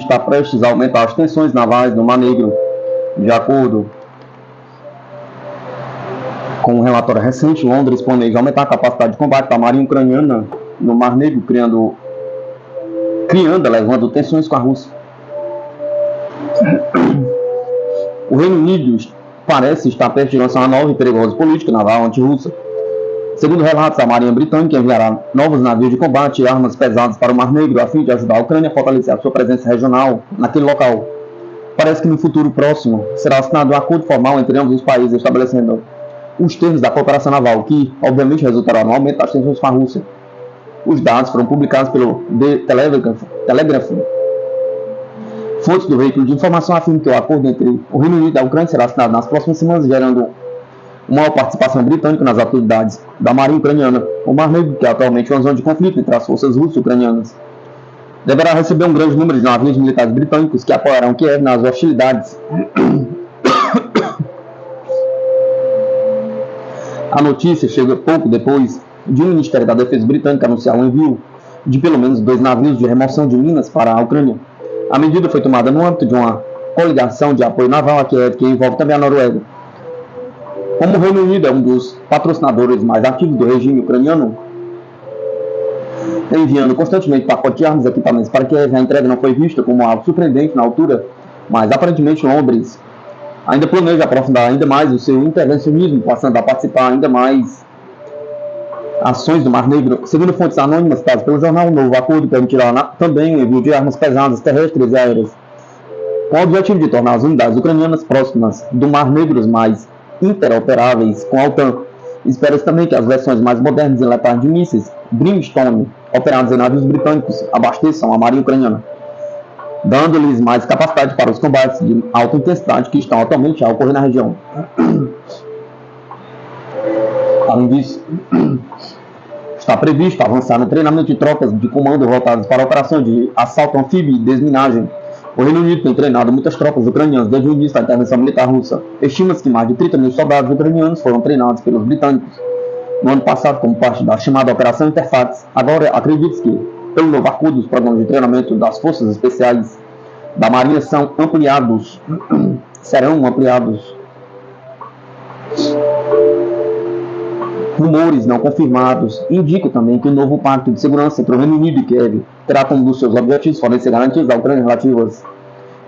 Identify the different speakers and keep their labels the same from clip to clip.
Speaker 1: está prestes a aumentar as tensões navais no Mar Negro. De acordo com um relatório recente, Londres planeja aumentar a capacidade de combate da marinha ucraniana no Mar Negro, elevando tensões com a Rússia. O Reino Unido parece estar perto de lançar uma nova e perigosa política naval anti-russa. Segundo relatos, a Marinha Britânica enviará novos navios de combate e armas pesadas para o Mar Negro a fim de ajudar a Ucrânia a fortalecer a sua presença regional naquele local. Parece que no futuro próximo será assinado um acordo formal entre ambos os países estabelecendo os termos da cooperação naval, que obviamente resultará no aumento das tensões com a Rússia. Os dados foram publicados pelo The Telegraph. Fontes do veículo de informação afirmam que o acordo entre o Reino Unido e a Ucrânia será assinado nas próximas semanas, gerando uma maior participação britânica nas atividades da marinha ucraniana. O Mar Negro, que é atualmente uma zona de conflito entre as forças russas e ucranianas, deverá receber um grande número de navios militares britânicos que apoiarão Kiev nas hostilidades. A notícia chega pouco depois de o Ministério da Defesa britânico anunciar o envio de pelo menos 2 navios de remoção de minas para a Ucrânia. A medida foi tomada no âmbito de uma coligação de apoio naval a Kiev, que envolve também a Noruega. Como o Reino Unido é um dos patrocinadores mais ativos do regime ucraniano, enviando constantemente pacotes de armas e equipamentos para Kiev, a entrega não foi vista como algo surpreendente na altura, mas aparentemente Londres ainda planeja aprofundar ainda mais o seu intervencionismo, passando a participar ainda mais ações do Mar Negro. Segundo fontes anônimas citadas pelo jornal, o novo acordo permitirá também o envio de armas pesadas terrestres e aéreas, com o objetivo de tornar as unidades ucranianas próximas do Mar Negro mais interoperáveis com a OTAN. Espera-se também que as versões mais modernas e letais de mísseis Brimstone, operados em navios britânicos, abasteçam a marinha ucraniana, dando-lhes mais capacidade para os combates de alta intensidade que estão atualmente a ocorrer na região. Além disso, está previsto avançar no treinamento de tropas de comando voltadas para operações de assalto anfíbio e desminagem. O Reino Unido tem treinado muitas tropas ucranianas desde o início da intervenção militar russa. Estima-se que mais de 30 mil soldados ucranianos foram treinados pelos britânicos no ano passado como parte da chamada Operação Interfax. Agora, acredita-se que, pelo novo acordo, os programas de treinamento das forças especiais da Marinha serão ampliados. Rumores não confirmados indicam também que o novo pacto de segurança entre o Reino Unido e Kiev terá como um dos seus objetivos fornecer garantias à Ucrânia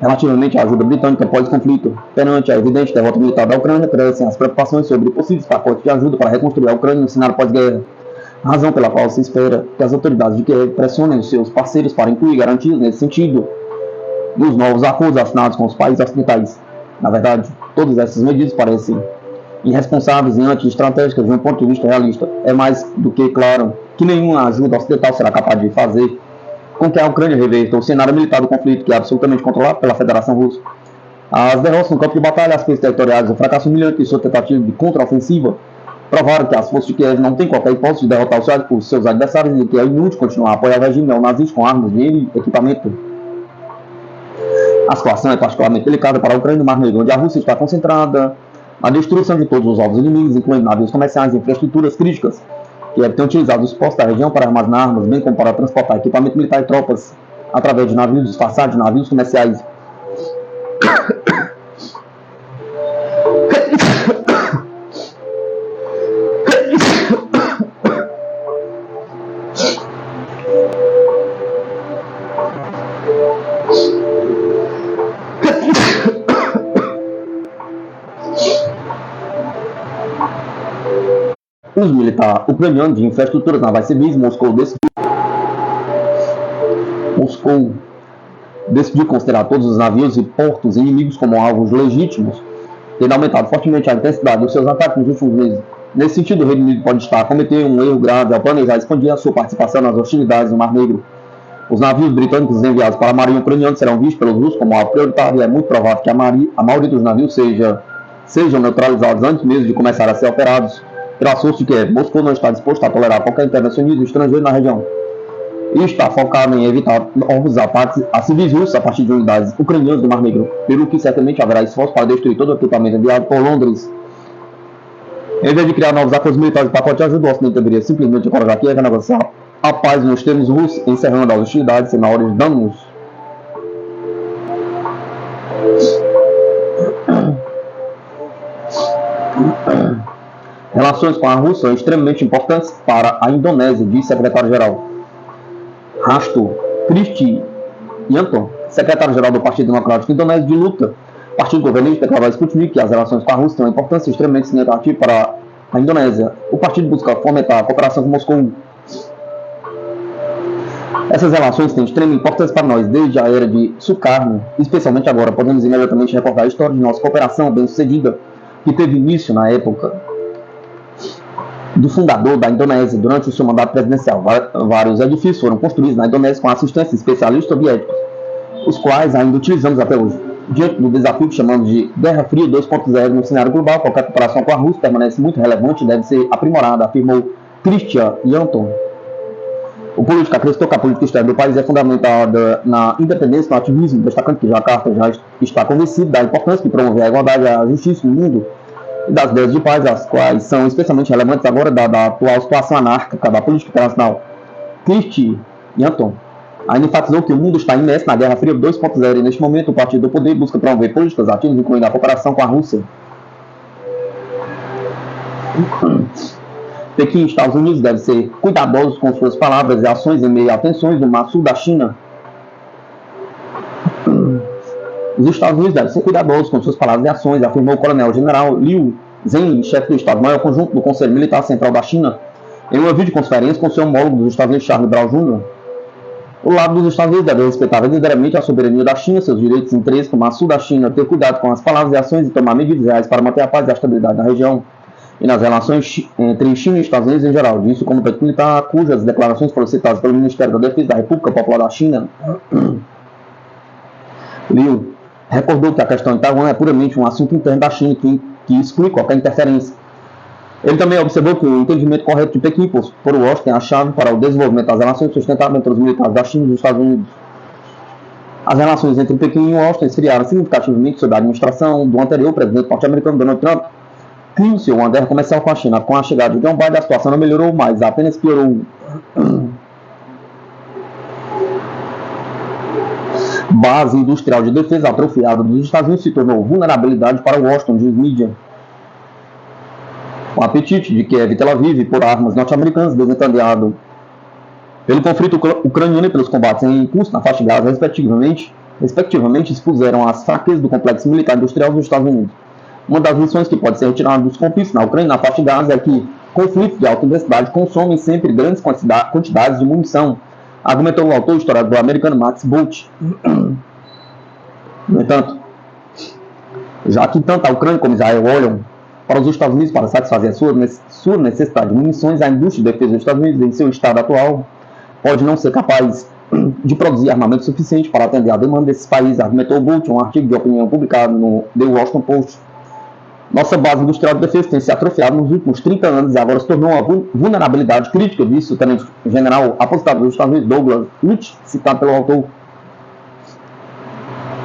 Speaker 1: relativamente à ajuda britânica após o conflito. Perante a evidente derrota militar da Ucrânia, crescem as preocupações sobre possíveis pacotes de ajuda para reconstruir a Ucrânia no cenário pós-guerra, razão pela qual se espera que as autoridades de Kiev pressionem os seus parceiros para incluir garantias nesse sentido nos novos acordos assinados com os países ocidentais. Na verdade, todas essas medidas parecem irresponsáveis e anti-estratégicas de um ponto de vista realista. É mais do que claro que nenhuma ajuda ocidental será capaz de fazer com que a Ucrânia reverta o cenário militar do conflito, que é absolutamente controlado pela Federação Russa. As derrotas no campo de batalha, as perdas territoriais, o fracasso humilhante e sua tentativa de contraofensiva provaram que as forças de Kiev não têm qualquer hipótese de derrotar os seus adversários e que é inútil continuar a apoiar o regime neonazista com armas, dinheiro e equipamento. A situação é particularmente delicada para a Ucrânia e o Mar Negro, onde a Rússia está concentrada na destruição de todos os ovos inimigos, incluindo navios comerciais e infraestruturas críticas, que devem ter utilizado os postos da região para armazenar armas, bem como para transportar equipamento militar e tropas através de navios disfarçados de navios comerciais. Os militares ucranianos de infraestruturas navais civis, Moscou decidiu considerar todos os navios e portos inimigos como alvos legítimos, tendo aumentado fortemente a intensidade dos seus ataques nos últimos meses. Nesse sentido, o Reino Unido pode estar a cometer um erro grave ao planejar expandir a sua participação nas hostilidades no Mar Negro. Os navios britânicos enviados para a marinha ucraniana serão vistos pelos russos como alvo prioritário e é muito provável que a maioria dos navios sejam neutralizados antes mesmo de começar a ser operados pelas forças de Kiev. Moscou não está disposto a tolerar qualquer intervencionismo estrangeiro na região e está focado em evitar novos ataques a civis russos a partir de unidades ucranianas do Mar Negro, pelo que certamente haverá esforço para destruir todo o equipamento enviado por Londres. Em vez de criar novos acordos militares e pacote de ajuda, o Ocidente deveria simplesmente encorajar Kiev a negociar a paz nos termos russos, encerrando as hostilidades sem maiores danos. Relações com a Rússia são extremamente importantes para a Indonésia, disse o secretário-geral. Hasto Kristianto, secretário-geral do Partido Democrático Indonésio de luta, partido governista, declarou a Sputnik que as relações com a Rússia têm uma importância extremamente significativa para a Indonésia. O partido busca fomentar a cooperação com Moscou. Essas relações têm extrema importância para nós desde a era de Sukarno, especialmente agora. Podemos imediatamente recordar a história de nossa cooperação bem-sucedida, que teve início na época do fundador da Indonésia, durante o seu mandato presidencial. Vários edifícios foram construídos na Indonésia com assistência de especialistas soviéticos, os quais ainda utilizamos até hoje. Diante do desafio que chamamos de Guerra Fria 2.0 no cenário global, qualquer cooperação com a Rússia permanece muito relevante e deve ser aprimorada, afirmou Christian Yanton. O político acreditou que a política externa do país é fundamentada na independência e no ativismo, destacando que Jakarta já está convencido da importância de promover a igualdade e a justiça no mundo e das ideias de paz, as quais são especialmente relevantes agora da atual situação anárquica da política internacional. Christian Yanton ainda enfatizou que o mundo está imerso na Guerra Fria 2.0 e neste momento o Partido do Poder busca promover políticas ativas, incluindo a cooperação com a Rússia. Pequim e Estados Unidos devem ser cuidadosos com suas palavras e ações em meio a tensões do Mar Sul da China. Os Estados Unidos devem ser cuidadosos com suas palavras e ações, afirmou o coronel-general Liu Zheng, chefe do Estado-Maior Conjunto do Conselho Militar Central da China, em uma videoconferência com seu homólogo dos Estados Unidos, Charles Brown Jr. O lado dos Estados Unidos deve respeitar verdadeiramente a soberania da China, seus direitos e interesses no Mar Sul da China, ter cuidado com as palavras e ações e tomar medidas reais para manter a paz e a estabilidade na região e nas relações entre China e Estados Unidos em geral. Disso como técnico militar, cujas declarações foram citadas pelo Ministério da Defesa da República Popular da China. Liu recordou que a questão em Taiwan é puramente um assunto interno da China que exclui qualquer interferência. Ele também observou que o entendimento correto de Pequim por Washington é a chave para o desenvolvimento das relações sustentáveis entre os militares da China e dos Estados Unidos. As relações entre Pequim e Washington esfriaram significativamente sob a administração do anterior presidente norte-americano Donald Trump. Criou-se uma guerra comercial com a China. Com a chegada de John Biden, a situação não melhorou mais, apenas piorou. Base industrial de defesa atrofiada dos Estados Unidos se tornou vulnerabilidade para Washington, diz mídia. O apetite de Kiev e Tel Aviv por armas norte-americanas, desencadeado pelo conflito ucraniano e pelos combates em curso na faixa de Gaza, respectivamente expuseram as fraquezas do complexo militar industrial dos Estados Unidos. Uma das lições que pode ser retirada dos conflitos na Ucrânia e na faixa de Gaza é que conflitos de alta intensidade consomem sempre grandes quantidades de munição, argumentou o autor historiador americano Max Bolt. No entanto, já que tanto a Ucrânia como Israel olham para os Estados Unidos para satisfazer a sua necessidade de munições, a indústria de defesa dos Estados Unidos, em seu estado atual, pode não ser capaz de produzir armamento suficiente para atender a demanda desses países, argumentou Bolt em um artigo de opinião publicado no The Washington Post. Nossa base industrial de defesa tem se atrofiado nos últimos 30 anos e agora se tornou uma vulnerabilidade crítica, disse o tenente-general aposentado dos Estados Unidos, Douglas Lutz, citado pelo autor,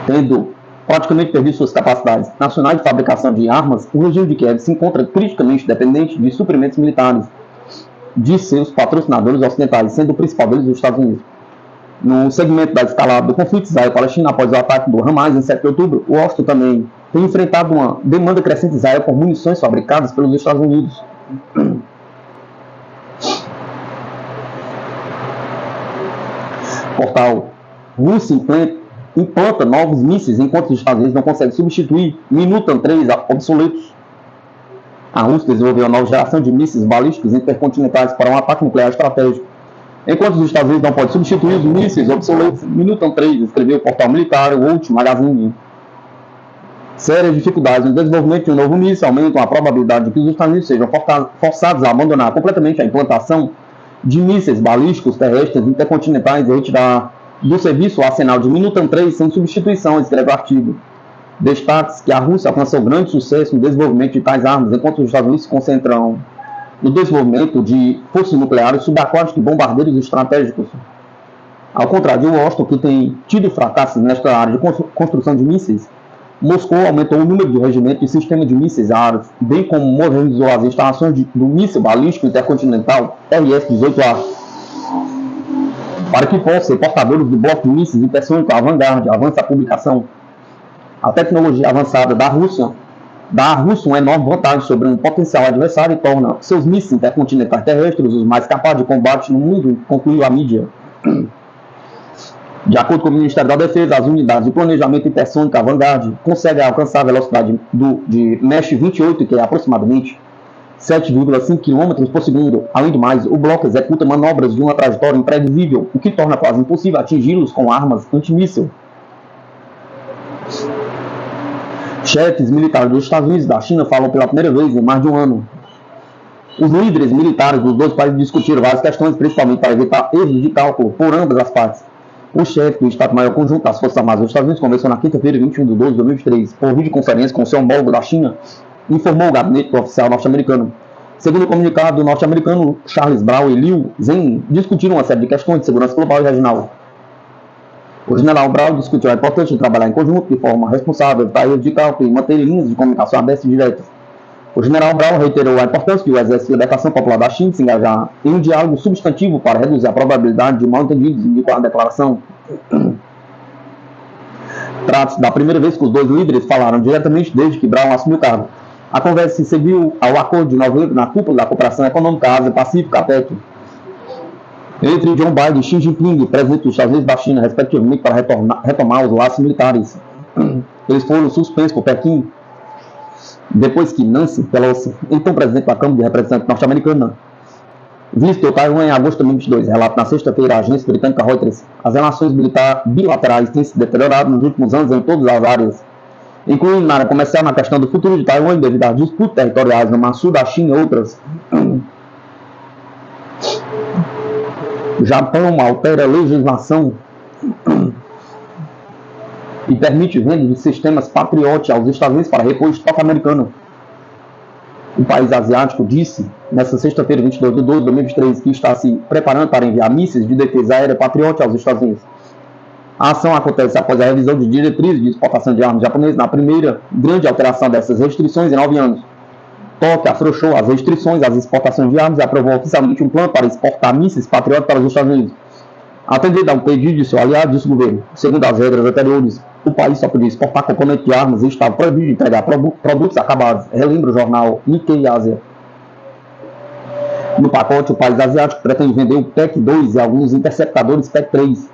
Speaker 1: tendo praticamente perdido suas capacidades nacionais de fabricação de armas. O regime de Kiev se encontra criticamente dependente de suprimentos militares de seus patrocinadores ocidentais, sendo o principal deles os Estados Unidos. No segmento da escalada do conflito Israel-Palestina após o ataque do Hamas em 7 de outubro, Washington também tem enfrentado uma demanda crescente de Israel por munições fabricadas pelos Estados Unidos. Portal: Rússia implanta novos mísseis enquanto os Estados Unidos não conseguem substituir Minutan 3 obsoletos. A Rússia desenvolveu uma nova geração de mísseis balísticos intercontinentais para um ataque nuclear estratégico. Enquanto os Estados Unidos não podem substituir os mísseis obsoletos Minutan 3, escreveu o portal militar o Out Magazine. Sérias dificuldades no desenvolvimento de um novo míssil aumentam a probabilidade de que os Estados Unidos sejam forçados a abandonar completamente a implantação de mísseis balísticos terrestres intercontinentais e retirar do serviço o arsenal de Minutan 3 sem substituição, escreve o artigo. Destaque-se que a Rússia alcançou grande sucesso no desenvolvimento de tais armas, enquanto os Estados Unidos se concentram no desenvolvimento de forças nucleares subaquáticas e bombardeiros estratégicos. Ao contrário de Washington, que tem tido fracassos nesta área de construção de mísseis, Moscou aumentou o número de regimentos de sistema de mísseis aéreos, bem como modernizou as instalações do míssil balístico intercontinental RS-18A, para que possam ser portadores do bloco de mísseis hipersônicos à vanguarda. Avança a publicação. A tecnologia avançada da Rússia dá à Rússia uma enorme vantagem sobre um potencial adversário e torna seus mísseis intercontinentais terrestres os mais capazes de combate no mundo, concluiu a mídia. De acordo com o Ministério da Defesa, as unidades de planejamento hipersônica Vanguard conseguem alcançar a velocidade de Mach 28, que é aproximadamente 7,5 km por segundo. Além do mais, o bloco executa manobras de uma trajetória imprevisível, o que torna quase impossível atingi-los com armas antimíssil. Chefes militares dos Estados Unidos e da China falam pela primeira vez em mais de um ano. Os líderes militares dos dois países discutiram várias questões, principalmente para evitar erros de cálculo por ambas as partes. O chefe do Estado-Maior Conjunto das Forças Armadas dos Estados Unidos conversou na quinta-feira, 21 de 12 de 2023, por videoconferência com seu homólogo da China, informou o gabinete oficial norte-americano. Segundo o comunicado do norte-americano, Charles Brown e Liu Zhen discutiram uma série de questões de segurança global e regional. O general Brown discutiu a importância de trabalhar em conjunto de forma responsável, evitar erros de cálculo e manter linhas de comunicação abertas e diretas. O general Brown reiterou a importância de o Exército de Libertação Popular da China se engajar em um diálogo substantivo para reduzir a probabilidade de mal-entendidos, indicou a declaração. Trata-se da primeira vez que os dois líderes falaram diretamente desde que Brown assumiu o cargo. A conversa se seguiu ao acordo de novembro na cúpula da Cooperação Econômica Ásia-Pacífica, APEC, entre John Biden e Xi Jinping, presidente dos Estados Unidos e da China, respectivamente, para retomar os laços militares. Eles foram suspensos por Pequim depois que Nancy Pelosi, então presidente da Câmara de Representantes norte-americana, visitou Taiwan em agosto de 2022, relato na sexta-feira a agência britânica Reuters. As relações bilaterais têm se deteriorado nos últimos anos em todas as áreas, incluindo na área comercial, na questão do futuro de Taiwan devido às disputas territoriais no Mar Sul da China e outras. O Japão altera a legislação e permite venda de sistemas Patriot aos Estados Unidos para repor o estoque americano. O país asiático disse, nesta sexta-feira, 22 de 12 de 2023, que está se preparando para enviar mísseis de defesa aérea Patriot aos Estados Unidos. A ação acontece após a revisão de diretrizes de exportação de armas japonesas, na primeira grande alteração dessas restrições em 9 anos. Tóquio afrouxou as restrições às exportações de armas e aprovou oficialmente um plano para exportar mísseis Patriot para os Estados Unidos. Atendendo a um pedido de seu aliado, disse o governo. Segundo as regras anteriores, o país só podia exportar componentes de armas e estava proibido de entregar produtos acabados, relembra o jornal Nikkei Ásia. No pacote, o país asiático pretende vender o PAC-2 e alguns interceptadores PAC-3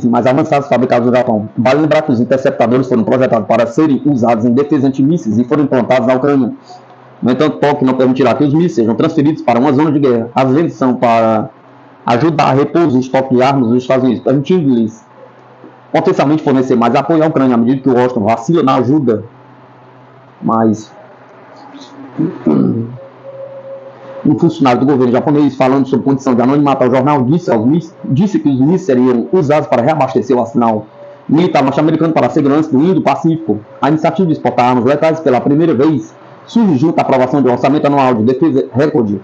Speaker 1: mais avançados fabricados no Japão. Vale lembrar que os interceptadores foram projetados para serem usados em defesa antimísseis e foram implantados na Ucrânia. No entanto, Tóquio não permitirá que os mísseis sejam transferidos para uma zona de guerra. As vendas são para ajudar a repor o estoque de armas dos Estados Unidos, permitindo-lhes potencialmente fornecer mais apoio à Ucrânia à medida que o Washington vacila na ajuda. Mas um funcionário do governo japonês, falando sobre condição de anonimato ao jornal, disse que os mísseis seriam usados para reabastecer o arsenal militar norte-americano para a segurança do Indo-Pacífico. A iniciativa de exportar armas letais pela primeira vez surge junto à aprovação de um orçamento anual de defesa recorde,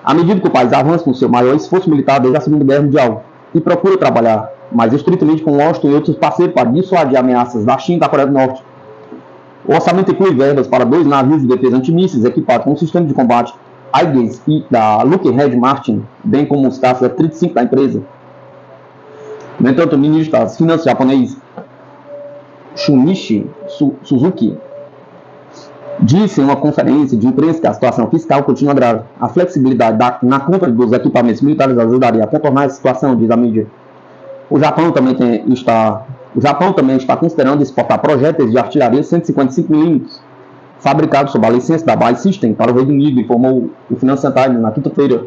Speaker 1: à medida que o país avança no seu maior esforço militar desde a Segunda Guerra Mundial e procura trabalhar mais estritamente com Washington e outros parceiros para dissuadir ameaças da China e da Coreia do Norte. O orçamento inclui verbas para 2 navios de defesa antimísseis equipados com um sistema de combate Aegis e da Lockheed Martin, bem como os caças F-35 da empresa. No entanto, o ministro das Finanças japonês Shunichi Suzuki disse em uma conferência de imprensa que a situação fiscal continua grave. A flexibilidade na compra dos equipamentos militares ajudaria a contornar a situação, diz a mídia. O Japão também está considerando exportar projéteis de artilharia 155 mm, fabricados sob a licença da Buy System para o Reino Unido, informou o Financial Times na quinta-feira.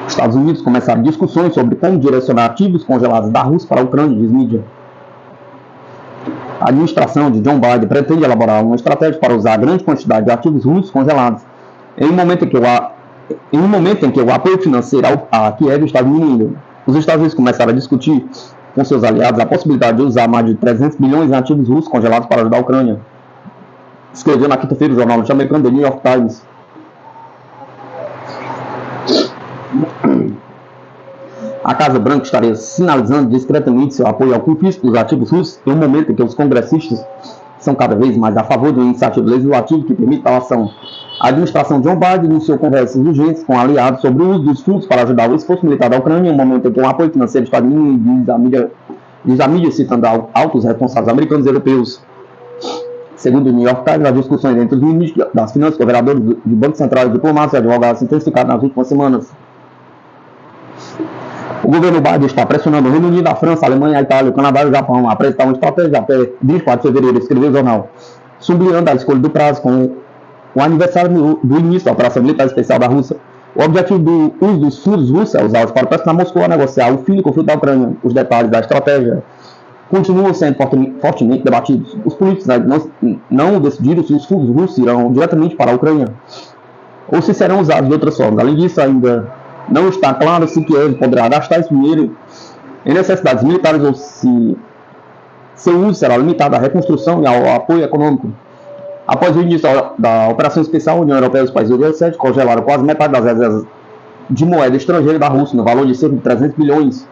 Speaker 1: Os Estados Unidos começaram discussões sobre como direcionar ativos congelados da Rússia para a Ucrânia, diz mídia. A administração de John Biden pretende elaborar uma estratégia para usar grande quantidade de ativos russos congelados em um momento em que o apoio financeiro a Kiev está diminuindo. Os Estados Unidos começaram a discutir com seus aliados a possibilidade de usar mais de 300 bilhões em ativos russos congelados para ajudar a Ucrânia, escreveu na quinta-feira o jornal norte-americano The New York Times. A Casa Branca estaria sinalizando discretamente seu apoio ao confisco dos ativos russos em um momento em que os congressistas são cada vez mais a favor de uma iniciativa legislativa que permita tal ação. A administração de John Biden iniciou conversas urgentes com aliados sobre o uso dos fundos para ajudar o esforço militar da Ucrânia em um momento em que o apoio financeiro está diminuindo, diz a mídia diz a mídia citando altos responsáveis americanos e europeus. Segundo o New York Times, as discussões entre os ministros das finanças, governadores de bancos centrais, diplomatas e advogados se intensificaram nas últimas semanas. O governo Biden está pressionando o Reino Unido, a França, a Alemanha, a Itália, o Canadá e o Japão a apresentar uma estratégia até 24 de fevereiro, escreveu o jornal, sublinhando a escolha do prazo com o aniversário do início da operação militar especial da Rússia. O objetivo do uso dos fundos russos é usados para pressionar Moscou a negociar o fim do conflito da Ucrânia. Os detalhes da estratégia continuam sendo fortemente debatidos. Os políticos não decidiram se os fundos russos irão diretamente para a Ucrânia ou se serão usados de outras formas. Além disso, ainda não está claro se Kiev poderá gastar esse dinheiro em necessidades militares ou se seu uso será limitado à reconstrução e ao apoio econômico. Após o início da operação especial, a União Europeia e os países do G7 congelaram quase metade das reservas de moeda estrangeira da Rússia, no valor de cerca de 300 bilhões.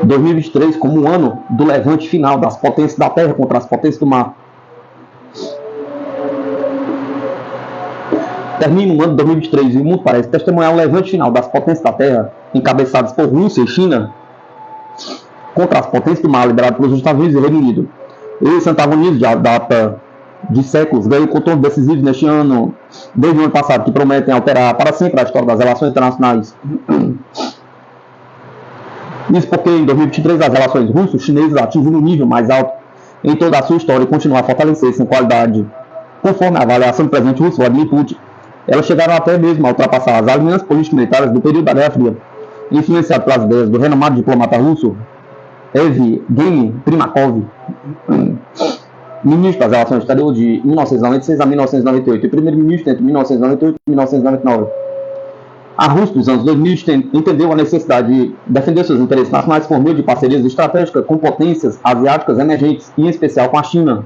Speaker 1: Em 2023 como o ano do levante final das potências da terra contra as potências do mar. Termina o ano de 2023 e o mundo parece testemunhar o levante final das potências da terra, encabeçadas por Rússia e China, contra as potências do mar, lideradas pelos Estados Unidos e Reino Unido. Esse antagonismo já data de séculos ganhou contornos decisivos neste ano, desde o ano passado, que prometem alterar para sempre a história das relações internacionais. Isso porque em 2023 as relações russo-chinesas atingiram um nível mais alto em toda a sua história e continuam a fortalecer-se em qualidade. Conforme a avaliação do presidente russo Vladimir Putin, elas chegaram até mesmo a ultrapassar as alianças político-militares do período da Guerra Fria, influenciado pelas ideias do renomado diplomata russo Evgeny Primakov, ministro das Relações Exteriores de 1996 a 1998 e primeiro-ministro entre 1998 e 1999. A Rússia dos anos 2000 entendeu a necessidade de defender seus interesses nacionais por meio de parcerias estratégicas com potências asiáticas emergentes, e em especial com a China.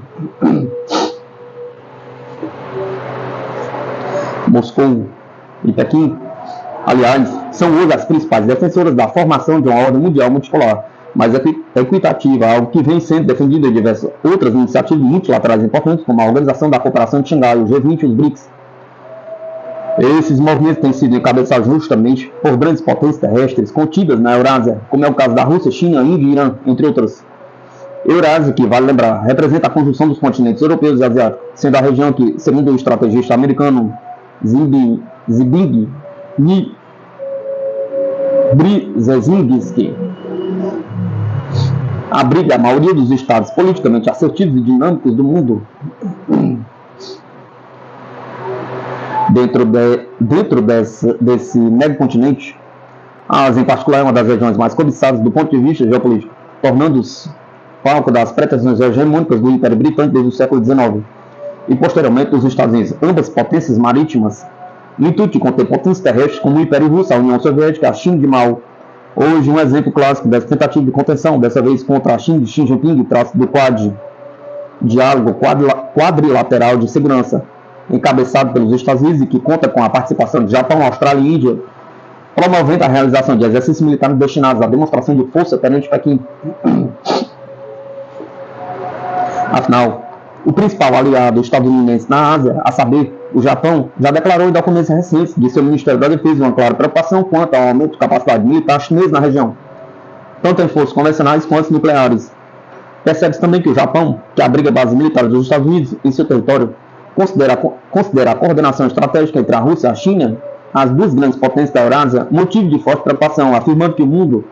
Speaker 1: Moscou e Pequim, aliás, são hoje as principais defensoras da formação de uma ordem mundial multipolar, mais equitativa, algo que vem sendo defendido em diversas outras iniciativas multilaterais importantes, como a Organização da Cooperação de Xangai, o G20 e os BRICS. Esses movimentos têm sido encabeçados justamente por grandes potências terrestres contidas na Eurásia, como é o caso da Rússia, China, Índia e Irã, entre outras. Eurásia, que vale lembrar, representa a conjunção dos continentes europeus e asiáticos, sendo a região que, segundo o estrategista americano Zbigniew Brzezinski, abriga a maioria dos estados politicamente assertivos e dinâmicos do mundo. Dentro desse mega continente, a Ásia, em particular, é uma das regiões mais cobiçadas do ponto de vista geopolítico, tornando-se palco das pretensões hegemônicas do Império Britânico desde o século XIX e, posteriormente, dos Estados Unidos. Ambas potências marítimas, no intuito de conter potências terrestres como o Império Russo, a União Soviética, a China de Mao. Hoje, um exemplo clássico dessa tentativa de contenção, dessa vez contra a China de Xi Jinping, trata-se do Quad, Diálogo Quadrilateral de Segurança, encabeçado pelos Estados Unidos e que conta com a participação de Japão, Austrália e Índia, promovendo a realização de exercícios militares destinados à demonstração de força perante Pequim. Afinal, o principal aliado estadunidense na Ásia, a saber, o Japão, já declarou em documentos recentes de seu Ministério da Defesa uma clara preocupação quanto ao aumento de capacidade militar chinesa na região, tanto em forças convencionais quanto nucleares. Percebe-se também que o Japão, que abriga bases militares dos Estados Unidos em seu território, considera a coordenação estratégica entre a Rússia e a China, as duas grandes potências da Eurásia, motivo de forte preocupação, afirmando que o mundo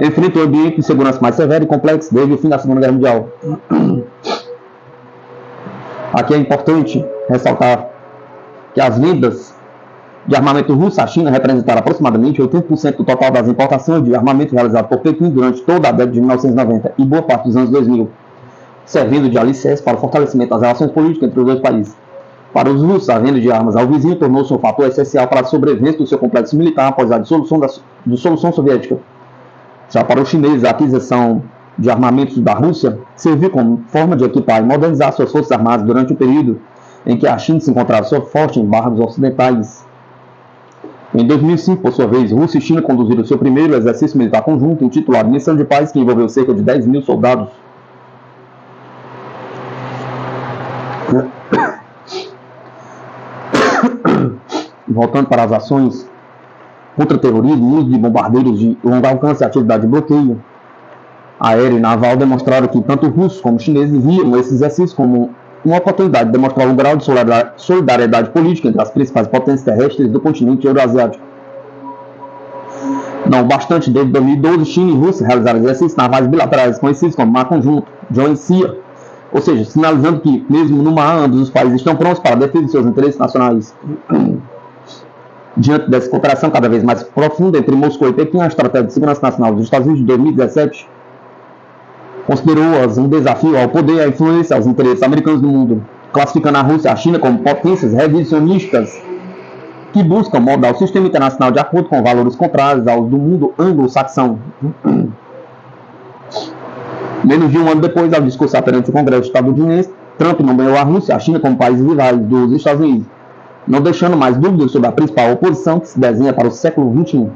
Speaker 1: enfrenta um ambiente de segurança mais severo e complexo desde o fim da Segunda Guerra Mundial. Aqui é importante ressaltar que as vendas de armamento russo à China representaram aproximadamente 80% do total das importações de armamento realizado por Pequim durante toda a década de 1990 e boa parte dos anos 2000, servindo de alicerce para o fortalecimento das relações políticas entre os dois países. Para os russos, a venda de armas ao vizinho tornou-se um fator essencial para a sobrevivência do seu complexo militar após a dissolução soviética. Já para os chineses, a aquisição de armamentos da Rússia serviu como forma de equipar e modernizar suas forças armadas durante o período em que a China se encontrava sob forte embargos ocidentais. Em 2005, por sua vez, Rússia e China conduziram seu primeiro exercício militar conjunto, intitulado Missão de Paz, que envolveu cerca de 10 mil soldados. Voltando para as ações contra o terrorismo, o uso de bombardeiros de longo alcance e atividade de bloqueio aéreo e naval demonstraram que tanto russos como chineses viam esse exercício como uma oportunidade de demonstrar um grau de solidariedade política entre as principais potências terrestres do continente euroasiático. Não bastante, desde 2012, China e Rússia realizaram exercícios navais bilaterais conhecidos como Mar Conjunto, Joint Sea, ou seja, sinalizando que, mesmo no mar, ambos os países estão prontos para a defesa de seus interesses nacionais. Diante dessa cooperação cada vez mais profunda entre Moscou e Pequim, a Estratégia de Segurança Nacional dos Estados Unidos de 2017 considerou-as um desafio ao poder e à influência aos interesses americanos no mundo, classificando a Rússia e a China como potências revisionistas que buscam moldar o sistema internacional de acordo com valores contrários aos do mundo anglo-saxão. Menos de um ano depois, ao discursar perante o Congresso estadunidense, Trump nomeou a Rússia e a China como países rivais dos Estados Unidos, não deixando mais dúvidas sobre a principal oposição que se desenha para o século XXI.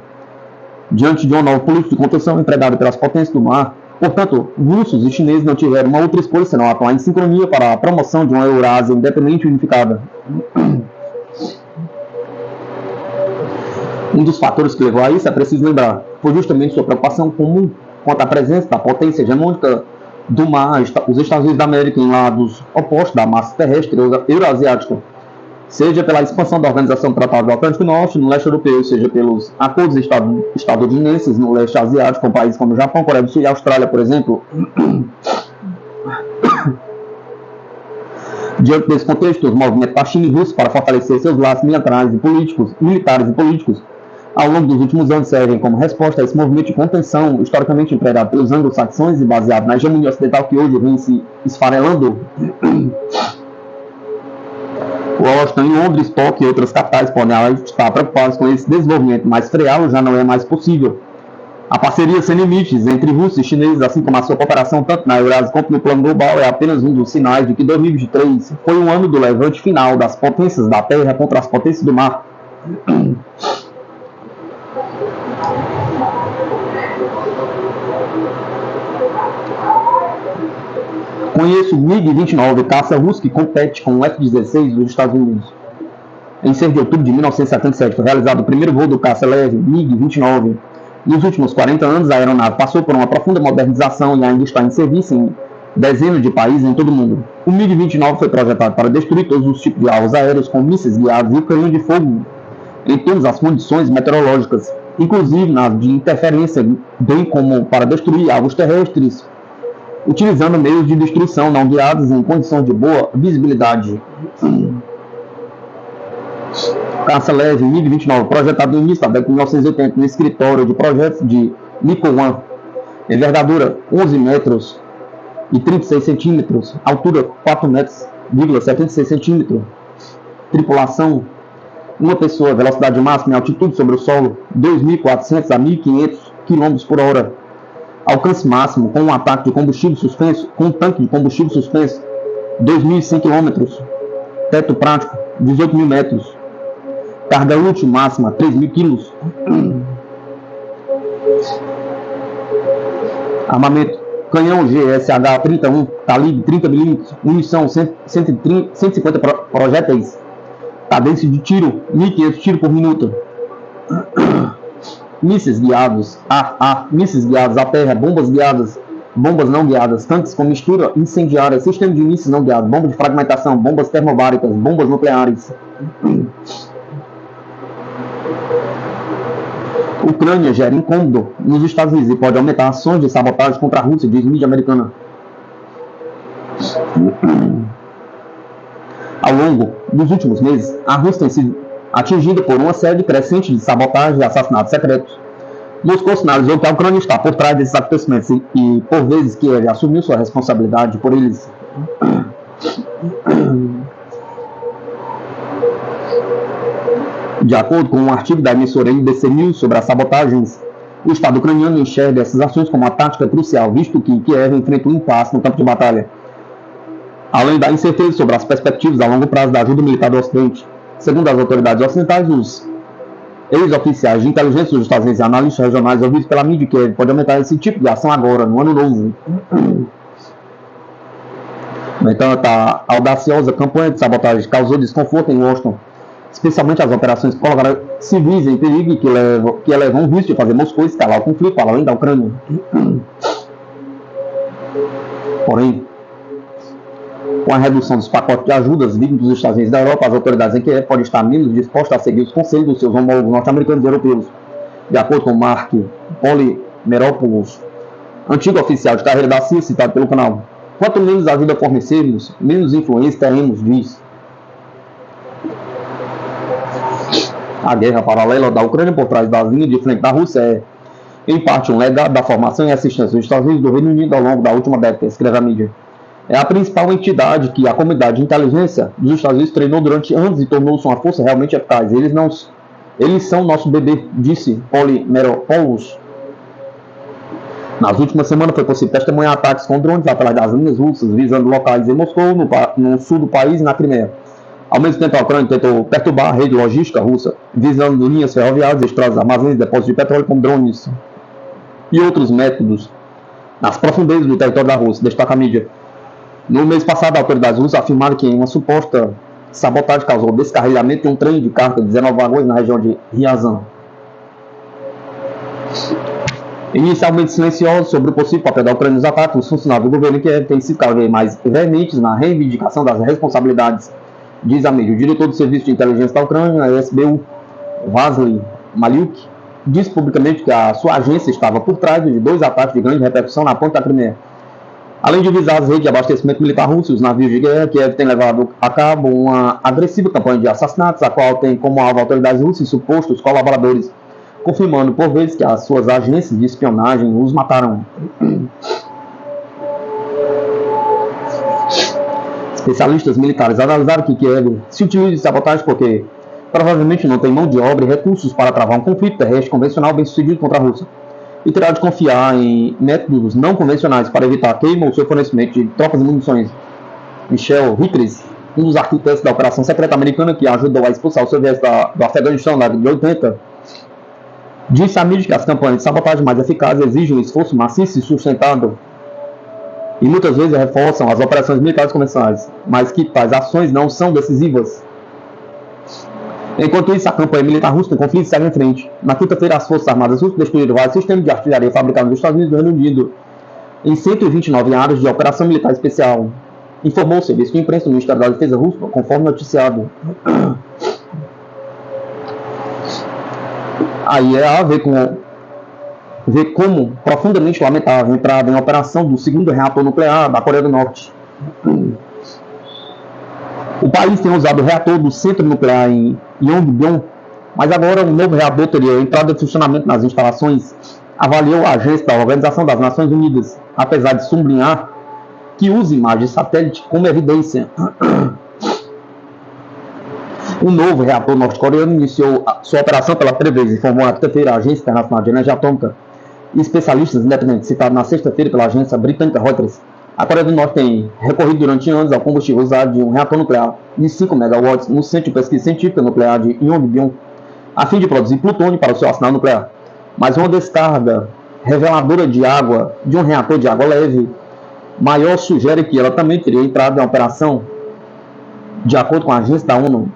Speaker 1: Diante de uma nova política de contenção empregada pelas potências do mar, portanto, russos e chineses não tiveram uma outra escolha senão atuar em sincronia para a promoção de uma Eurásia independente e unificada. Um dos fatores que levou a isso, é preciso lembrar, foi justamente sua preocupação comum quanto à presença da potência hegemônica do mar, os Estados Unidos da América, em lados opostos da massa terrestre euroasiática, seja pela expansão da Organização do Tratado do Atlântico Norte no leste europeu, seja pelos acordos estadunidenses no leste asiático, com países como Japão, Coreia do Sul e Austrália, por exemplo. Diante desse contexto, os movimentos da China e Rússia para fortalecer seus laços militares e políticos ao longo dos últimos anos servem como resposta a esse movimento de contenção historicamente empregado pelos anglo-saxões e baseado na hegemonia ocidental que hoje vem se esfarelando. Washington e Londres, Tóquio e outras capitais podem estar preocupados com esse desenvolvimento, mas freá-lo já não é mais possível. A parceria sem limites entre russos e chineses, assim como a sua cooperação tanto na Eurásia quanto no plano global, é apenas um dos sinais de que 2023 foi um ano do levante final das potências da Terra contra as potências do mar. Conheço o MiG-29 caça russo que compete com o F-16 dos Estados Unidos. Em 6 de outubro de 1977 foi realizado o primeiro voo do caça leve MiG-29. Nos últimos 40 anos, a aeronave passou por uma profunda modernização e ainda está em serviço em dezenas de países em todo o mundo. O MiG-29 foi projetado para destruir todos os tipos de alvos aéreos com mísseis guiados e canhão de fogo em todas as condições meteorológicas, inclusive nas de interferência, bem como para destruir alvos terrestres, utilizando meios de destruição não guiados em condições de boa visibilidade. Caça leve MiG-29, projetado no início da década de 1980 no escritório de projetos de Nicowan, envergadura 11 metros e 36 centímetros, altura 4 metros, 76 centímetros, tripulação, uma pessoa, velocidade máxima e altitude sobre o solo, 2.400 a 1.500 km por hora, alcance máximo com um ataque de combustível suspenso, com um tanque de combustível suspenso, 2.100 km, teto prático, 18.000 metros, carga útil máxima, 3.000 kg, armamento, canhão GSH-31, calibre 30 mm, munição 150 projéteis, cadência de tiro, 1.500 tiros por minuto, mísseis guiados mísseis guiados à terra, bombas guiadas, bombas não guiadas, tanques com mistura incendiária, sistema de mísseis não guiados, bombas de fragmentação, bombas termobáricas, bombas nucleares. Ucrânia gera incômodo nos Estados Unidos e pode aumentar ações de sabotagem contra a Rússia, diz mídia americana. Ao longo dos últimos meses, a Rússia tem sido atingida por uma série crescente de sabotagem e assassinatos secretos. Moscou sinalizou que a Ucrânia está por trás desses acontecimentos e, por vezes, Kiev assumiu sua responsabilidade por eles. De acordo com um artigo da emissora NBC News sobre as sabotagens, o Estado ucraniano enxerga essas ações como uma tática crucial, visto que Kiev enfrenta um impasse no campo de batalha, além da incerteza sobre as perspectivas a longo prazo da ajuda militar do Ocidente. Segundo as autoridades ocidentais, os Ex-oficiais de inteligência dos Estados Unidos e analistas regionais ouvidos pela mídia que pode aumentar esse tipo de ação agora, no ano novo. Então, a audaciosa campanha de sabotagem causou desconforto em Washington, especialmente as operações que colocaram civis em perigo e que elevam o risco de fazer Moscou escalar o conflito para além da Ucrânia. Porém, com a redução dos pacotes de ajudas vindos dos Estados Unidos e da Europa, as autoridades em Kiev podem estar menos dispostas a seguir os conselhos dos seus homólogos norte-americanos e europeus. De acordo com Mark Polymeropoulos, antigo oficial de carreira da CIA, citado pelo canal, quanto menos ajuda fornecermos, menos influência teremos, diz. A guerra paralela da Ucrânia por trás das linhas de frente da Rússia é, em parte, um legado da formação e assistência dos Estados Unidos e do Reino Unido ao longo da última década, escreve a mídia. É a principal entidade que a comunidade de inteligência dos Estados Unidos treinou durante anos e tornou-se uma força realmente eficaz. Eles são nosso bebê, disse Polymeropoulos. Nas últimas semanas foi possível testemunhar ataques com drones atrás das linhas russas, visando locais em Moscou, no sul do país e na Crimeia. Ao mesmo tempo, a Ucrânia tentou perturbar a rede logística russa, visando linhas ferroviárias, estradas, armazéns, depósitos de petróleo com drones e outros métodos nas profundezas do território da Rússia, destaca a mídia. No mês passado, autoridades russas afirmaram que uma suposta sabotagem causou o descarrilhamento de um trem de carga de 19 vagões na região de Ryazan. Inicialmente silenciosos sobre o possível papel da Ucrânia nos ataques, os funcionários do governo Kiev têm sido cada vez mais veementes na reivindicação das responsabilidades, diz a mídia. O diretor do Serviço de Inteligência da Ucrânia, a SBU, Vasily Malyuk, disse publicamente que a sua agência estava por trás de 2 ataques de grande repercussão na ponte da Crimeia. Além de visar as redes de abastecimento militar russo e os navios de guerra, Kiev tem levado a cabo uma agressiva campanha de assassinatos, a qual tem como alvo autoridades russas e supostos colaboradores, confirmando por vezes que as suas agências de espionagem os mataram. Especialistas militares analisaram que Kiev se utiliza de sabotagem porque provavelmente não tem mão de obra e recursos para travar um conflito terrestre convencional bem sucedido contra a Rússia, e terá de confiar em métodos não convencionais para evitar a queima ou seu fornecimento de tropas e munições. Michel Rickress, um dos arquitetos da operação secreta americana que ajudou a expulsar os soviéticos do Afeganistão na década de 80, disse à mídia que as campanhas de sabotagem mais eficazes exigem um esforço maciço e sustentado e muitas vezes reforçam as operações militares convencionais, mas que tais ações não são decisivas. Enquanto isso, a campanha militar russa no conflito segue em frente. Na quinta-feira, as Forças Armadas russas destruíram vários sistemas de artilharia fabricados nos Estados Unidos e no Reino Unido em 129 áreas de operação militar especial, informou o serviço de imprensa do Ministério da Defesa russo, conforme noticiado. A IEA vê como profundamente lamentável a entrada em operação do segundo reator nuclear da Coreia do Norte. O país tem usado o reator do centro nuclear em Yongbyon, mas agora um novo reator teria entrado em funcionamento nas instalações, avaliou a agência da Organização das Nações Unidas, apesar de sublinhar que usa imagens de satélite como evidência. O novo reator norte-coreano iniciou sua operação pela primeira vez, informou na quinta-feira a Agência Internacional de Energia Atômica e especialistas independentes citados na sexta-feira pela agência britânica Reuters. A Coreia do Norte tem recorrido durante anos ao combustível usado de um reator nuclear de 5 megawatts no Centro de Pesquisa Científica Nuclear de Yongbyon, a fim de produzir plutônio para o seu arsenal nuclear. Mas uma descarga reveladora de água de um reator de água leve maior sugere que ela também teria entrado em operação, de acordo com a agência da ONU.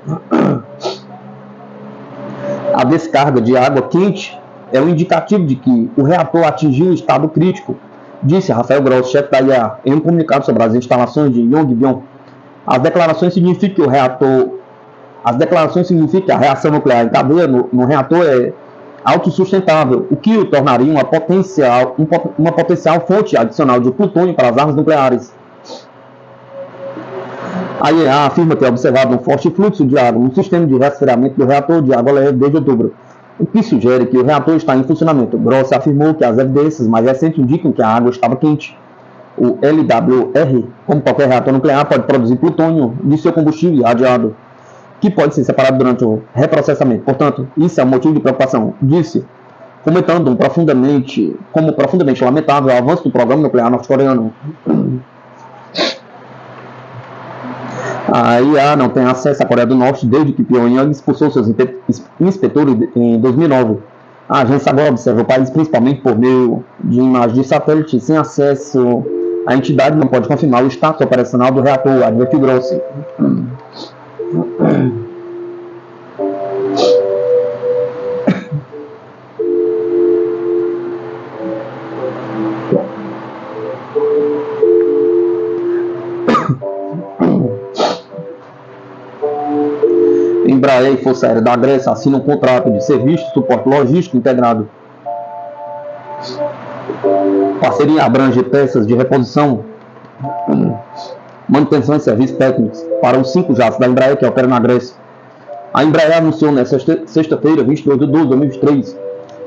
Speaker 1: A descarga de água quente é um indicativo de que o reator atingiu um estado crítico, disse Rafael Gross, chefe da IEA, em um comunicado sobre as instalações de Yongbyon. As declarações significam que a reação nuclear em cadeia no reator é autossustentável, o que o tornaria uma potencial fonte adicional de plutônio para as armas nucleares. A IEA afirma ter observado um forte fluxo de água no sistema de resfriamento do reator de água leve desde outubro, o que sugere que o reator está em funcionamento. Gross afirmou que as evidências mais recentes indicam que a água estava quente. O LWR, como qualquer reator nuclear, pode produzir plutônio de seu combustível irradiado, que pode ser separado durante o reprocessamento. Portanto, isso é um motivo de preocupação, disse, comentando como profundamente lamentável o avanço do programa nuclear norte-coreano. A IA não tem acesso à Coreia do Norte desde que Pyongyang expulsou seus inspetores em 2009. A agência agora observa o país principalmente por meio de imagens de satélite sem acesso. A entidade não pode confirmar o status operacional do reator, advertiu Grossi. Embraer e Força Aérea da Grécia assinam um contrato de serviço de suporte logístico integrado. Parceria abrange peças de reposição, manutenção e serviços técnicos para os 5 jatos da Embraer que operam na Grécia. A Embraer anunciou nesta sexta-feira, 22 de 12 de 2023,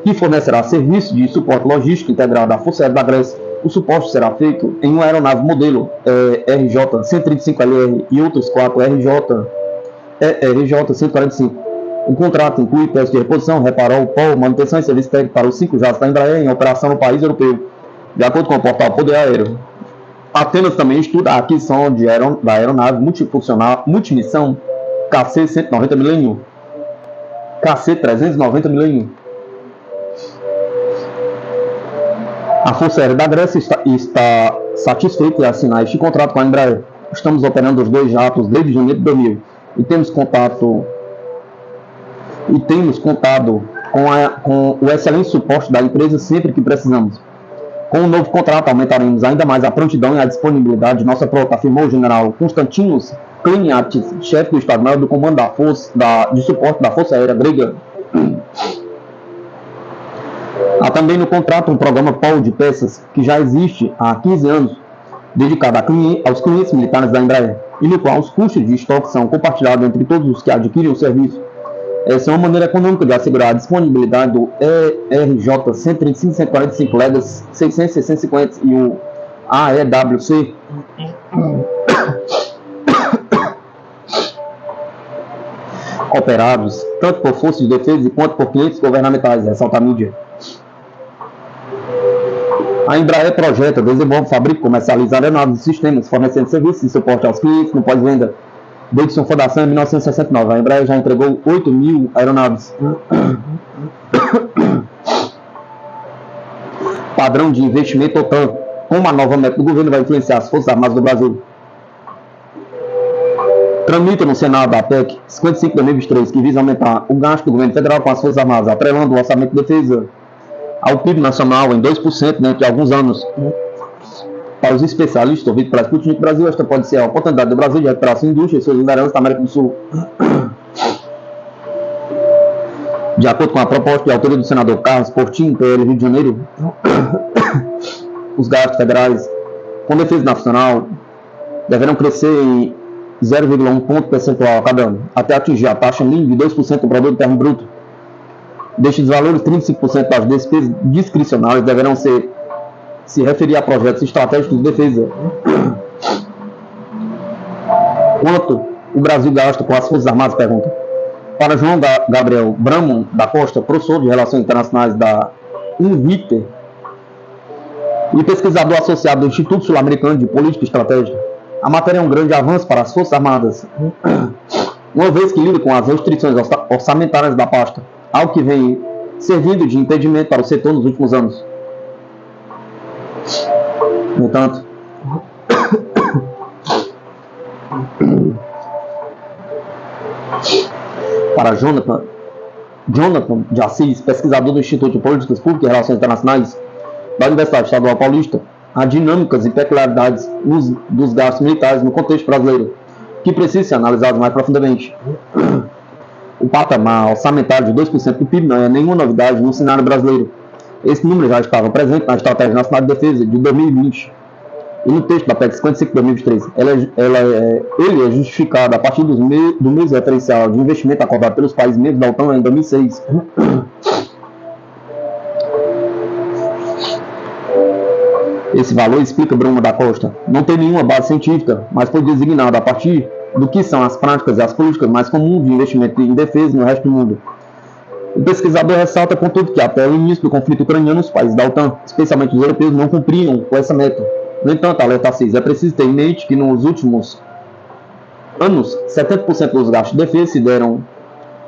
Speaker 1: que fornecerá serviço de suporte logístico integrado à Força Aérea da Grécia. O suporte será feito em uma aeronave modelo RJ-135LR e outros 4 RJ-145. O contrato inclui peças de reposição, reparou, polo, manutenção e serviço técnico para os 5 jatos da Embraer em operação no país europeu, de acordo com o portal Poder Aéreo. Atenas também estuda a aquisição da aeronave multifuncional multimissão KC-190 Millennium, KC-390 Millennium. A Força Aérea da Grécia está satisfeita em assinar este contrato com a Embraer. Estamos operando os 2 jatos desde janeiro de 2000 e temos contado com o excelente suporte da empresa sempre que precisamos. Com o novo contrato, aumentaremos ainda mais a prontidão e a disponibilidade de nossa frota, afirmou o general Konstantinos Kliniatis, chefe do Estado-Maior do Comando de Suporte da Força Aérea Grega. Há também no contrato um programa polo de peças que já existe há 15 anos, dedicado aos clientes militares da Embraer, e no qual os custos de estoque são compartilhados entre todos os que adquirem o serviço. Essa é uma maneira econômica de assegurar a disponibilidade do ERJ-135-145 Legas 600-650 e o AEWC operados tanto por forças de defesa quanto por clientes governamentais, ressalta a mídia. A Embraer projeta, desenvolve, fabrica e comercializa aeronaves e sistemas, fornecendo serviços de suporte aos clientes no pós-venda. Desde sua fundação em 1969, a Embraer já entregou 8.000 aeronaves. Padrão de investimento OTAN. Como a nova meta do governo vai influenciar as Forças Armadas do Brasil. Tramita no Senado a PEC 55/2023, que visa aumentar o gasto do governo federal com as Forças Armadas, atrelando o orçamento de defesa ao PIB nacional em 2% dentro de alguns anos. Para os especialistas ouvidos pela Sputnik Brasil, esta pode ser a oportunidade do Brasil de recuperar sua indústria e suas lideranças da América do Sul. De acordo com a proposta de autoria do senador Carlos Portinho, PL Rio de Janeiro, os gastos federais com defesa nacional deverão crescer em 0,1 ponto percentual a cada ano, até atingir a taxa mínima de 2% do produto interno bruto. Destes valores, 35% das despesas discricionárias deverão se referir a projetos estratégicos de defesa. Quanto o Brasil gasta com as Forças Armadas? Pergunta. Para João Gabriel Bramon da Costa, professor de Relações Internacionais da UNITER e pesquisador associado do Instituto Sul-Americano de Política Estratégica, a matéria é um grande avanço para as Forças Armadas, uma vez que lida com as restrições orçamentárias da pasta, algo que vem servindo de impedimento para o setor nos últimos anos. No entanto, para Jonathan de Assis, pesquisador do Instituto de Políticas Públicas e Relações Internacionais da Universidade Estadual Paulista, há dinâmicas e peculiaridades dos gastos militares no contexto brasileiro, que precisam ser analisados mais profundamente. O patamar orçamentário de 2% do PIB não é nenhuma novidade no cenário brasileiro. Esse número já estava presente na Estratégia Nacional de Defesa de 2020 e no texto da PEC 55/2023. Ele é justificado a partir do mês referencial de investimento acordado pelos países membros da OTAN em 2006. Esse valor, explica Bruno da Costa, não tem nenhuma base científica, mas foi designado a partir do que são as práticas e as políticas mais comuns de investimento em defesa no resto do mundo. O pesquisador ressalta, contudo, que até o início do conflito ucraniano, os países da OTAN, especialmente os europeus, não cumpriam com essa meta. No entanto, alerta Assis, é preciso ter em mente que nos últimos anos, 70% dos gastos de defesa se deram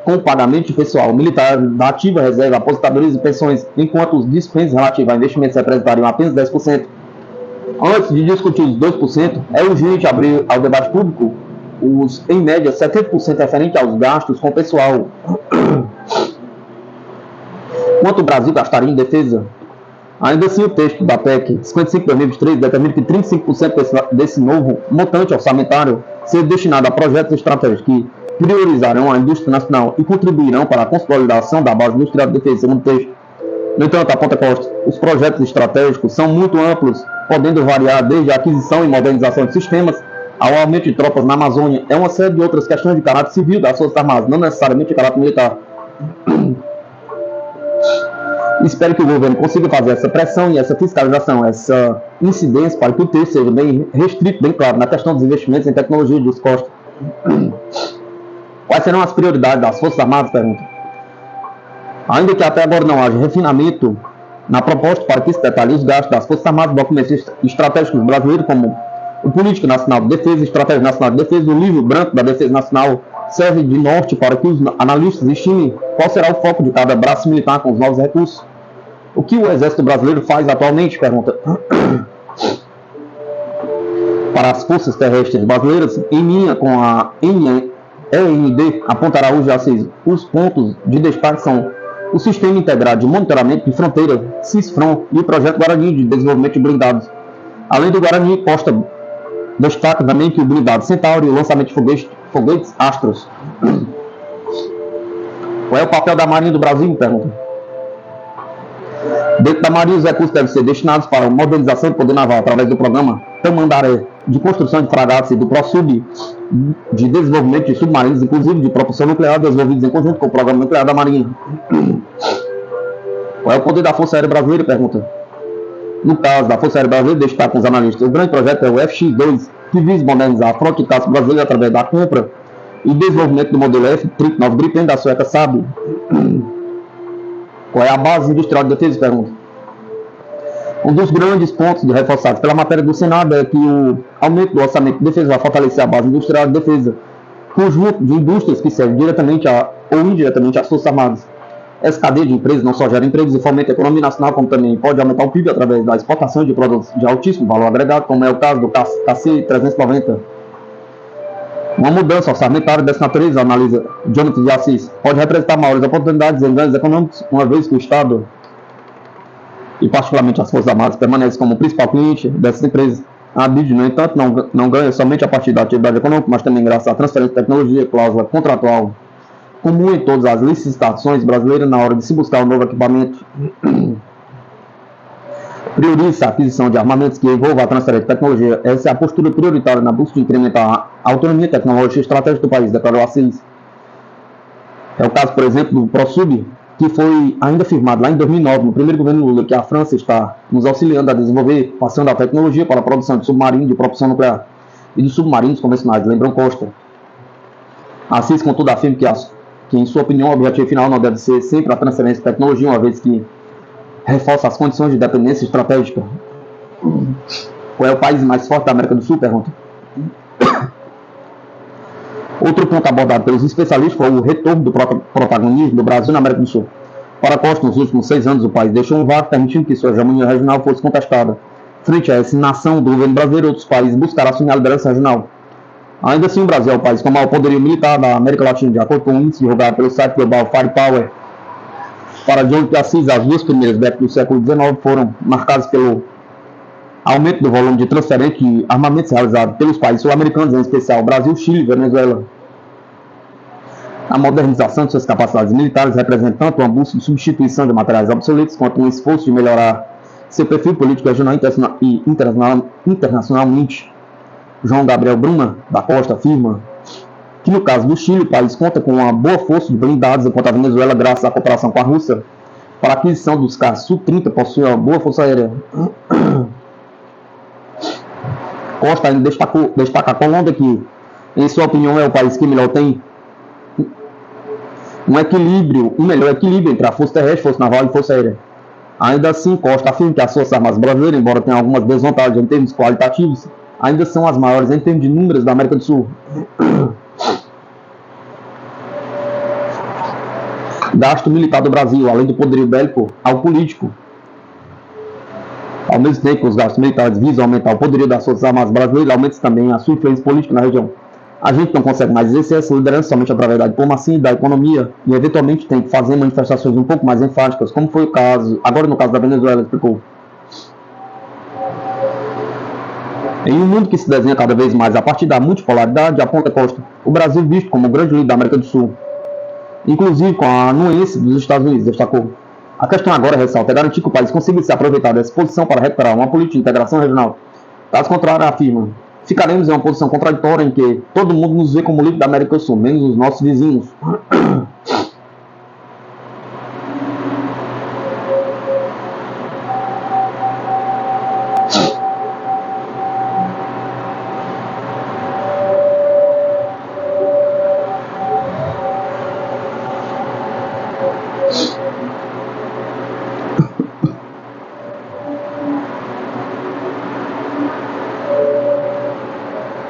Speaker 1: com o pagamento de pessoal militar da ativa, reserva, aposentadorias e pensões, enquanto os dispêndios relativos a investimentos representariam apenas 10%. Antes de discutir os 2%, é urgente abrir ao debate público os, em média, 70% referente aos gastos com pessoal. Quanto o Brasil gastaria em defesa? Ainda assim, o texto da PEC 55/2023 determina que 35% desse novo montante orçamentário seja destinado a projetos estratégicos que priorizarão a indústria nacional e contribuirão para a consolidação da base industrial de defesa, segundo o texto. No entanto, aponta Costa, os projetos estratégicos são muito amplos, podendo variar desde a aquisição e modernização de sistemas ao aumento de tropas na Amazônia. É uma série de outras questões de caráter civil das Forças Armadas, não necessariamente de caráter militar. Espero que o governo consiga fazer essa pressão e essa fiscalização, essa incidência, para que o texto seja bem restrito, bem claro, na questão dos investimentos em tecnologia de Costa. Quais serão as prioridades das Forças Armadas? Pergunta. Ainda que até agora não haja refinamento na proposta para que se detalhe os gastos das Forças Armadas, documentos estratégicos brasileiros, como o Política Nacional de Defesa, Estratégia Nacional de Defesa, o Livro Branco da Defesa Nacional, serve de norte para que os analistas estimem qual será o foco de cada braço militar com os novos recursos. O que o Exército Brasileiro faz atualmente? Pergunta. Para as Forças Terrestres Brasileiras, em linha com a END, apontará hoje a os pontos de destaque são o Sistema Integrado de Monitoramento de Fronteira, CISFRON, e o Projeto Guarani de Desenvolvimento de Blindados. Além do Guarani, Costa destaca também que o blindado Centauro e o lançamento de foguetes Astros. Qual é o papel da Marinha do Brasil? Pergunta. Dentro da Marinha, os recursos devem ser destinados para a modernização do poder naval através do programa Tamandaré, de construção de fragatas, e do ProSub, de desenvolvimento de submarinos, inclusive de propulsão nuclear, desenvolvidos em conjunto com o programa nuclear da Marinha. Qual é o poder da Força Aérea Brasileira? Pergunta. No caso da Força Aérea Brasileira, destacam os analistas, o grande projeto é o FX-2, que visa modernizar a frota de caça brasileira através da compra e desenvolvimento do modelo F-39 Gripen da sueca Saab. Qual é a base industrial de defesa? Pergunta. Um dos grandes pontos reforçados pela matéria do Senado é que o aumento do orçamento de defesa vai fortalecer a base industrial de defesa, conjunto de indústrias que servem diretamente ou indiretamente às Forças Armadas. Essa cadeia de empresas não só gera empregos e fomenta a economia nacional, como também pode aumentar o PIB através da exportação de produtos de altíssimo valor agregado, como é o caso do KC-390. Uma mudança orçamentária dessa natureza, analisa Jonathan de Assis, pode representar maiores oportunidades em ganhos econômicos, uma vez que o Estado, e particularmente as Forças Armadas, permanecem como principal cliente dessas empresas. A BID, no entanto, não ganha somente a partir da atividade econômica, mas também graças à transferência de tecnologia, cláusula contratual, comum em todas as licitações brasileiras na hora de se buscar um novo equipamento. Prioriza a aquisição de armamentos que envolvam a transferência de tecnologia. Essa é a postura prioritária na busca de incrementar a autonomia tecnológica e estratégica do país, declarou Assis. É o caso, por exemplo, do ProSub, que foi ainda firmado lá em 2009, no primeiro governo Lula, que a França está nos auxiliando a desenvolver, passando a tecnologia para a produção de submarinos de propulsão nuclear e de submarinos convencionais, lembram Costa. Assis, contudo, afirma que, em sua opinião, o objetivo final não deve ser sempre a transferência de tecnologia, uma vez que reforça as condições de dependência estratégica. Qual é o país mais forte da América do Sul? Pergunta. Outro ponto abordado pelos especialistas foi o retorno do protagonismo do Brasil na América do Sul. Para Costa, nos últimos 6 anos, o país deixou um vácuo, permitindo que sua hegemonia regional fosse contestada. Frente a essa inação do governo brasileiro, outros países buscaram assumir a liderança regional. Ainda assim, o Brasil é o país com o maior poderio militar da América Latina, de acordo com o índice divulgado pelo site global Firepower. Para Jonathan Assis, as 2 primeiras décadas do século XIX foram marcadas pelo aumento do volume de transferência de armamentos realizado pelos países sul-americanos, em especial Brasil, Chile e Venezuela. A modernização de suas capacidades militares representa tanto uma busca de substituição de materiais obsoletos quanto um esforço de melhorar seu perfil político regional e internacionalmente. João Gabriel Bruna da Costa afirma que, no caso do Chile, o país conta com uma boa força de blindados, enquanto a Venezuela, graças à cooperação com a Rússia para a aquisição dos carros Su-30, possui uma boa força aérea. Costa ainda destaca a Colômbia, que, em sua opinião, é o país que melhor tem um melhor equilíbrio entre a força terrestre, força naval e força aérea. Ainda assim, Costa afirma que as Forças Armadas brasileiras, embora tenham algumas desvantagens em termos qualitativos, ainda são as maiores em termos de números da América do Sul. Gasto militar do Brasil, além do poderio bélico, ao político. Ao mesmo tempo que os gastos militares visam aumentar o poderio das Forças Armadas brasileiras, aumenta também a sua influência política na região. A gente não consegue mais exercer essa liderança somente através da diplomacia e da economia, e eventualmente tem que fazer manifestações um pouco mais enfáticas, como foi o caso, agora no caso da Venezuela, explicou. Em um mundo que se desenha cada vez mais a partir da multipolaridade, aponta Costa, o Brasil visto como o grande líder da América do Sul, inclusive com a anuência dos Estados Unidos, destacou. A questão agora, ressalta, é garantir que o país consiga se aproveitar dessa posição para recuperar uma política de integração regional. Caso contrário, afirma, ficaremos em uma posição contraditória em que todo mundo nos vê como líder da América do Sul, menos os nossos vizinhos.